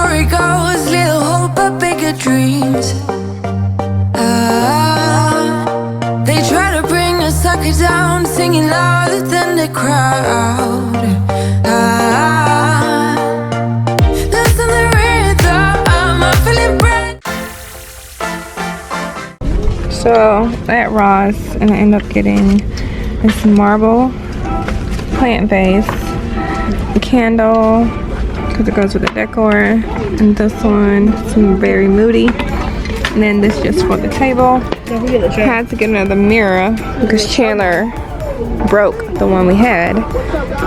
story goes, little hope but bigger dreams. They try to bring a sucker down, singing louder than the crowd. Listen the rhythm, I'm feeling bright. So at Ross, and I end up getting this marble plant vase, a candle because it goes with the decor, and this one, some very moody, and then this just for the table. I had to get another mirror because Chandler broke the one we had,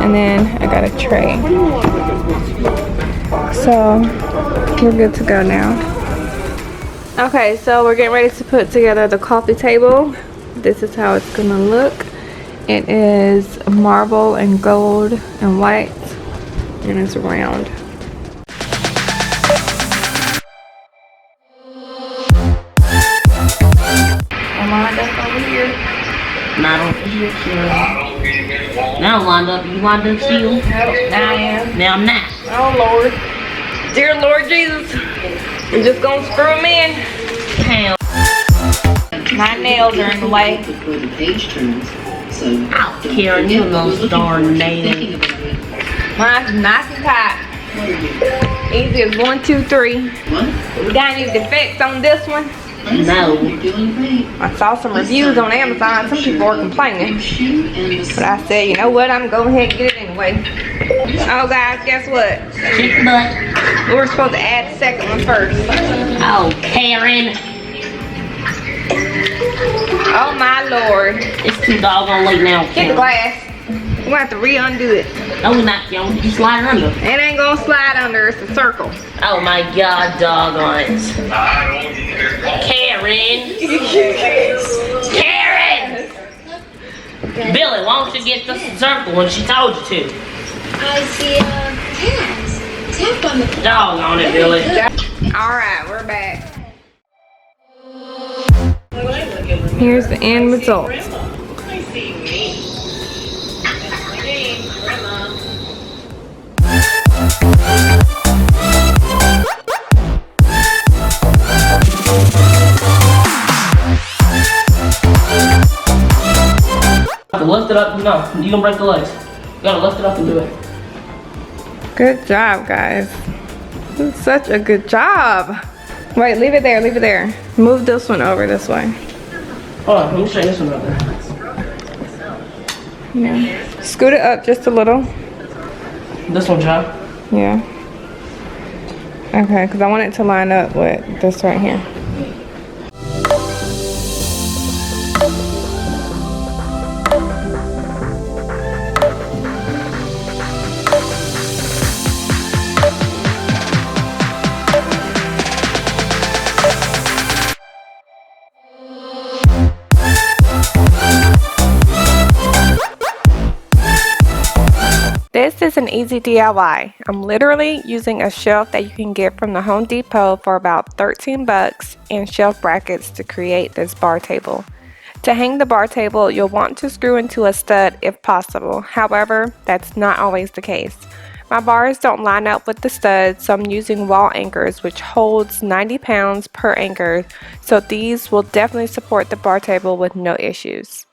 and then I got a tray. So we're good to go now. Okay, so we're getting ready to put together the coffee table. This is how it's gonna look. It is marble and gold and white, and it's round. I'm lined up over here. Not over here, Karen. Now I'm lined up. You lined up still? Nope, now I am. Now I'm not. Oh Lord. Dear Lord Jesus. I'm just gonna screw them in. Hell. My nails are in the way. Ow, Karen, you know those darn nails. Mine's nice and tight. Easy as 1, 2, 3. We got any defects on this one? No. I saw some reviews on Amazon. Some people were complaining. But I said, you know what? I'm going to go ahead and get it anyway. Oh, guys, guess what? Kick butt. We were supposed to add the second one first. Oh, Karen. Oh, my Lord. It's too doggone late now, Get the Karen. glass. We're going to have to re-undo it. No, we're not, Karen. You slide it under. It ain't going to slide under. It's a circle. Oh, my God, doggone it. Karen. Karen. Billy, why don't you get the circle when she told you to? I see hands. Tap on the Doggone it, Billy. Alright, we're back. Here's the end result. Lift it up. No, you gonna break the legs. You gotta lift it up and do it. Good job, guys. This is such a good job. Wait, leave it there, leave it there. Move this one over this way. Hold on, let me straighten this one up there. Yeah. Scoot it up just a little. This one, John. Yeah. Okay, because I want it to line up with this right here. This is an easy DIY. I'm literally using a shelf that you can get from the Home Depot for about 13 bucks and shelf brackets to create this bar table. To hang the bar table, you'll want to screw into a stud if possible. However, that's not always the case. My bars don't line up with the studs, so I'm using wall anchors, which holds 90 pounds per anchor, so these will definitely support the bar table with no issues.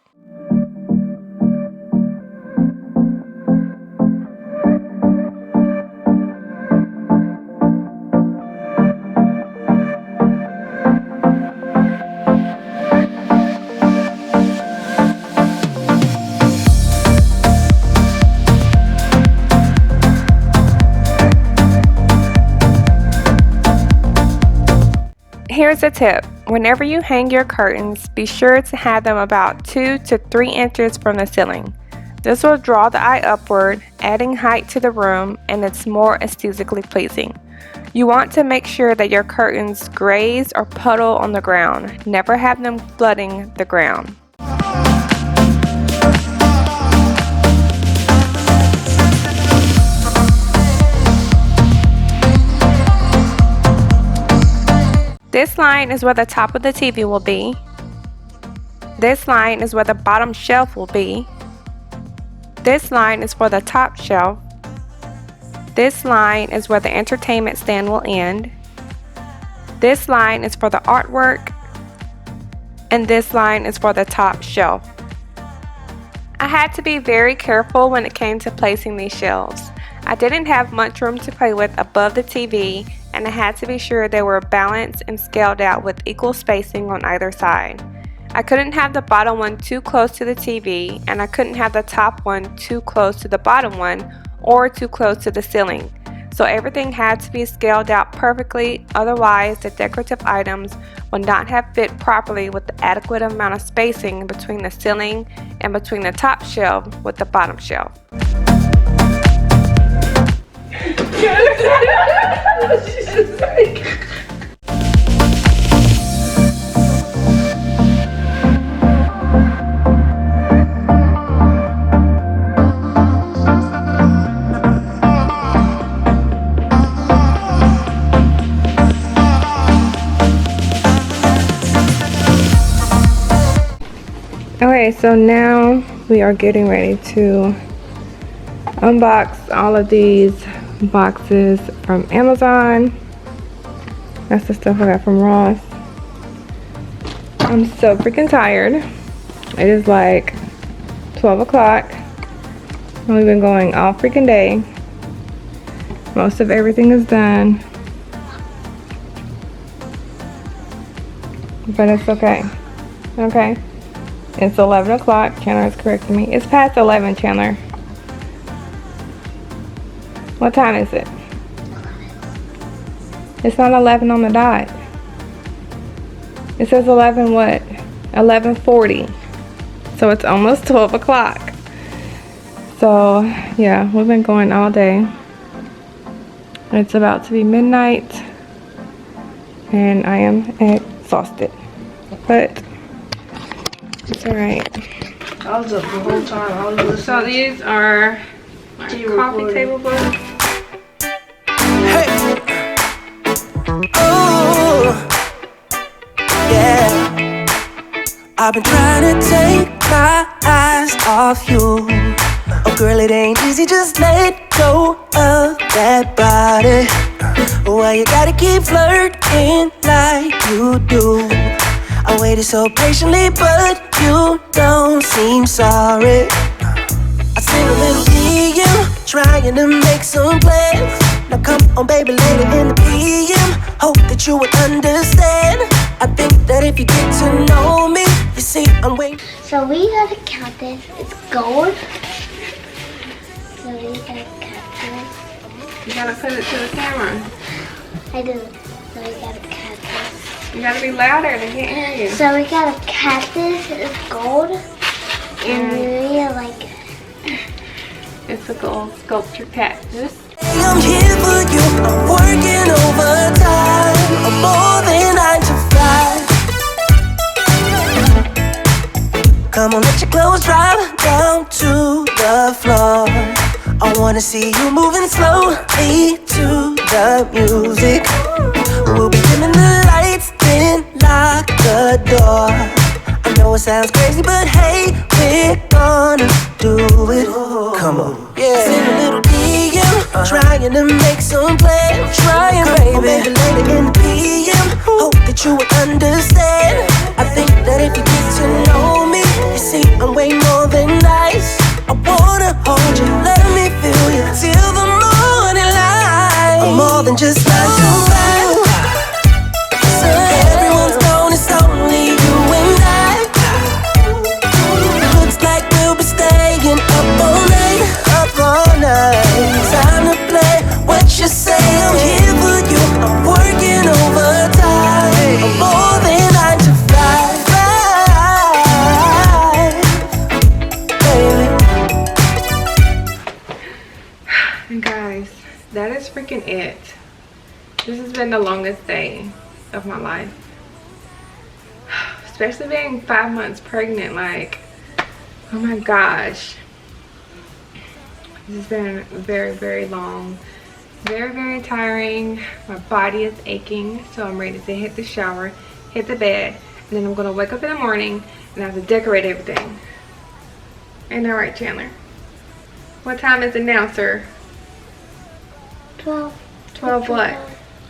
Here's a tip. Whenever you hang your curtains, be sure to have them about 2 to 3 inches from the ceiling. This will draw the eye upward, adding height to the room, and it's more aesthetically pleasing. You want to make sure that your curtains graze or puddle on the ground. Never have them flooding the ground. This line is where the top of the TV will be. This line is where the bottom shelf will be. This line is for the top shelf. This line is where the entertainment stand will end. This line is for the artwork. And this line is for the top shelf. I had to be very careful when it came to placing these shelves. I didn't have much room to play with above the TV, and I had to be sure they were balanced and scaled out with equal spacing on either side. I couldn't have the bottom one too close to the TV, and I couldn't have the top one too close to the bottom one or too close to the ceiling. So everything had to be scaled out perfectly, otherwise the decorative items would not have fit properly with the adequate amount of spacing between the ceiling and between the top shelf with the bottom shelf. Okay, so now we are getting ready to unbox all of these boxes from Amazon. That's the stuff I got from Ross. I'm so freaking tired. It is like 12 o'clock. We've been going all freaking day. Most of everything is done. But it's okay. Okay? It's 11 o'clock. Chandler is correcting me. It's past 11, Chandler. What time is it? It's not 11 on the dot. It says 11 what? 11:40. So it's almost 12 o'clock. So yeah, we've been going all day. It's about to be midnight. And I am exhausted. But it's alright. I was up the whole time. I was listening. So these are my coffee table books. Hey. Oh, yeah. I've been trying to take my eyes off you. Oh, girl, it ain't easy. Just let go of that body. Why you gotta keep flirting like you do? I waited so patiently, but you don't seem sorry. I sing a little DM, trying to make some plans. Now come on, baby, later in the PM. Hope that you would understand. I think that if you get to know me, you see I'm waiting. So we gotta count this. It's gold. So we gotta count this. You gotta put it to the camera. I do. So we gotta count this. You gotta be louder, they can't hear you. So we got a cactus, it's gold, and we like It's a gold sculpture cactus. I'm here for you, I'm working overtime. I'm more than 9 to 5. Come on, let your clothes drop down to the floor. I wanna see you moving slowly to the music. We'll be dimming the lights, then lock the door. I know it sounds crazy, but hey, we're gonna do it. Come on, yeah. Send a little DM, trying to make some plans. Trying, baby. Maybe later in the PM. Hope that you would understand. I think that if you get to know me, you see I'm way more than nice. I wanna hold you, let me feel you till the morning light. I'm more than just 9 to 5. So everyone's gone, it's only you and I. Looks like we'll be staying up all night, up all night. Time to play what you say. I'm here for you, I'm working overtime. I'm more than 9 to 5, baby. And guys, that is freaking it. This has been the longest day of my life. Especially being 5 months pregnant, like, oh my gosh. This has been very, very long. Very, very tiring. My body is aching, so I'm ready to hit the shower, hit the bed, and then I'm gonna wake up in the morning and I have to decorate everything. Ain't that right, Chandler? What time is it now, sir? 12. 12 what?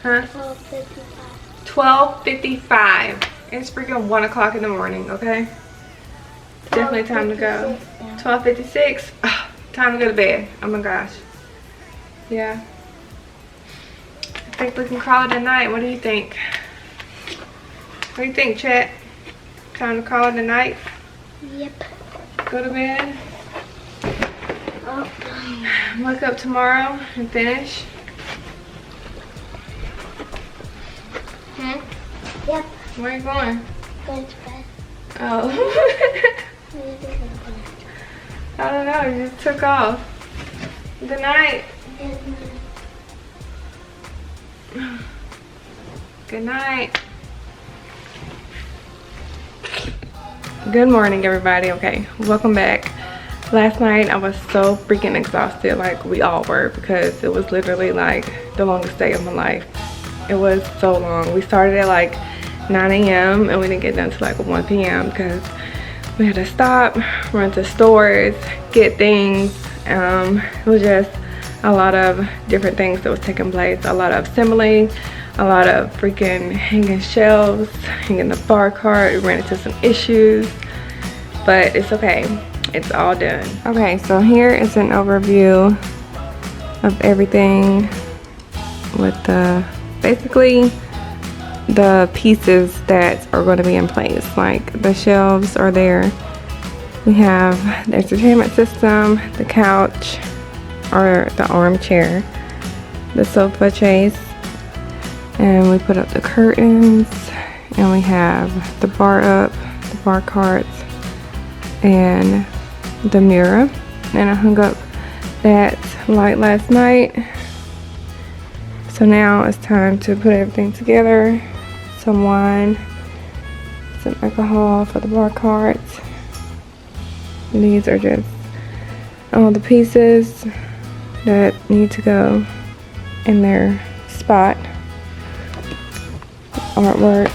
Huh? 12:55. 12:55. It's freaking 1 o'clock in the morning, okay? Definitely time to go. 12:56. Oh, time to go to bed. Oh my gosh. Yeah. I think we can call it a night. What do you think? What do you think, Chet? Time to call it a night? Yep. Go to bed? Oh. Wake up tomorrow and finish? Yep. Where are you going? Go to bed. Oh. I don't know, you just took off. Good night. Good night. Good morning, everybody. Okay, welcome back. Last night I was so freaking exhausted, like we all were, because it was literally like the longest day of my life. It was so long. We started at like 9 a.m. and we didn't get done till like 1 p.m. because we had to stop, run to stores, get things. It was just a lot of different things that was taking place. A lot of assembling, a lot of freaking hanging shelves, hanging the bar cart. We ran into some issues, but it's okay. It's all done. Okay, so here is an overview of everything with the basically the pieces that are going to be in place. Like the shelves are there. We have the entertainment system, the couch or the armchair, the sofa chase, and we put up the curtains, and we have the bar up, the bar carts, and the mirror. And I hung up that light last night. So now it's time to put everything together. Some wine, some alcohol for the bar carts. These are just all the pieces that need to go in their spot. Artwork.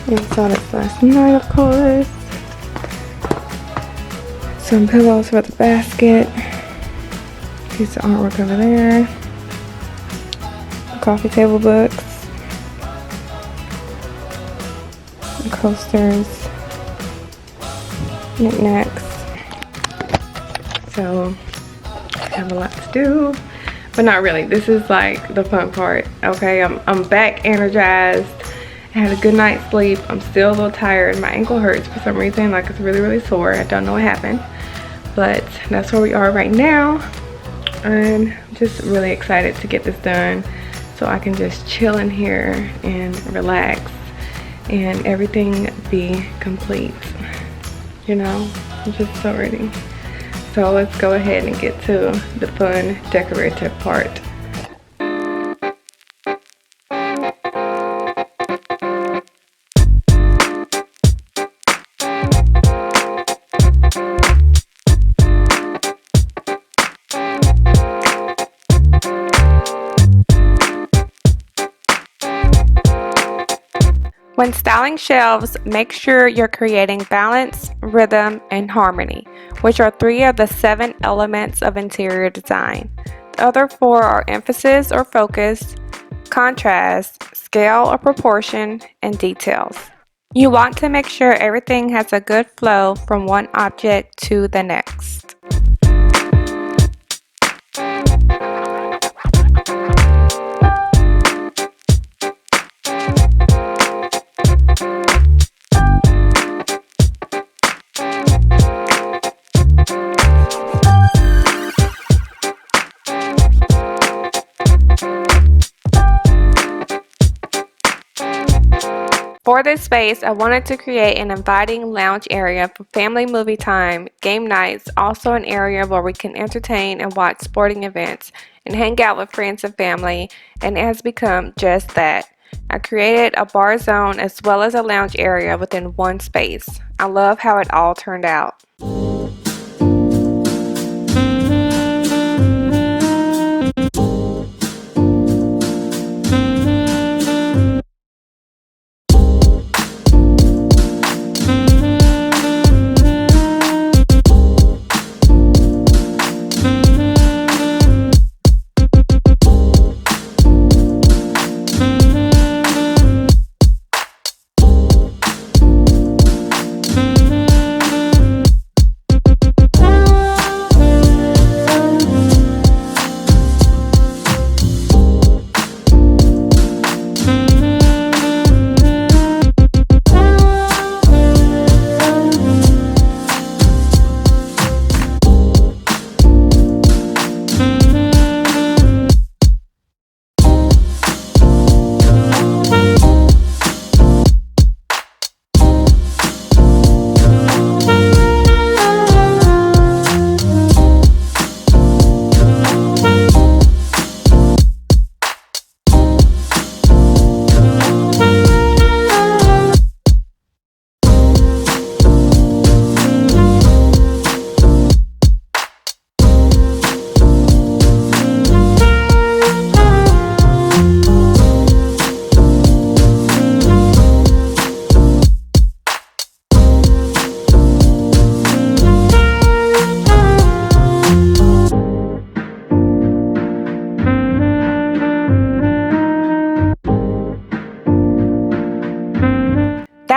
We saw this last night, of course. Some pillows for the basket. Piece of artwork over there. Coffee table books. Coasters. Knickknacks. So I have a lot to do, but not really. This is like the fun part. Okay, I'm back energized. I had a good night's sleep. I'm still a little tired. My ankle hurts for some reason, like it's really sore. I don't know what happened, but that's where we are right now. I'm just really excited to get this done so I can just chill in here and relax and everything be complete. You know, I'm just so ready. So let's go ahead and get to the fun decorative part. When styling shelves, make sure you're creating balance, rhythm, and harmony, which are 3 of the 7 elements of interior design. The other 4 are emphasis or focus, contrast, scale or proportion, and details. You want to make sure everything has a good flow from one object to the next. For this space, I wanted to create an inviting lounge area for family movie time, game nights, also an area where we can entertain and watch sporting events and hang out with friends and family, and it has become just that. I created a bar zone as well as a lounge area within one space. I love how it all turned out.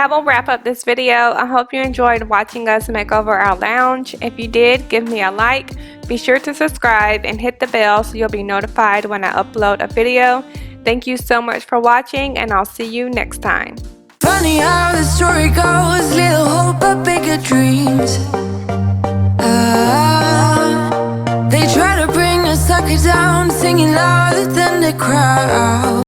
that will wrap up this video. I hope you enjoyed watching us make over our lounge. If you did, give me a like. Be sure to subscribe and hit the bell so you'll be notified when I upload a video. Thank you so much for watching, and I'll see you next time. Funny how the story goes, little hope but bigger dreams. They try to bring a sucker down, singing louder than the crowd.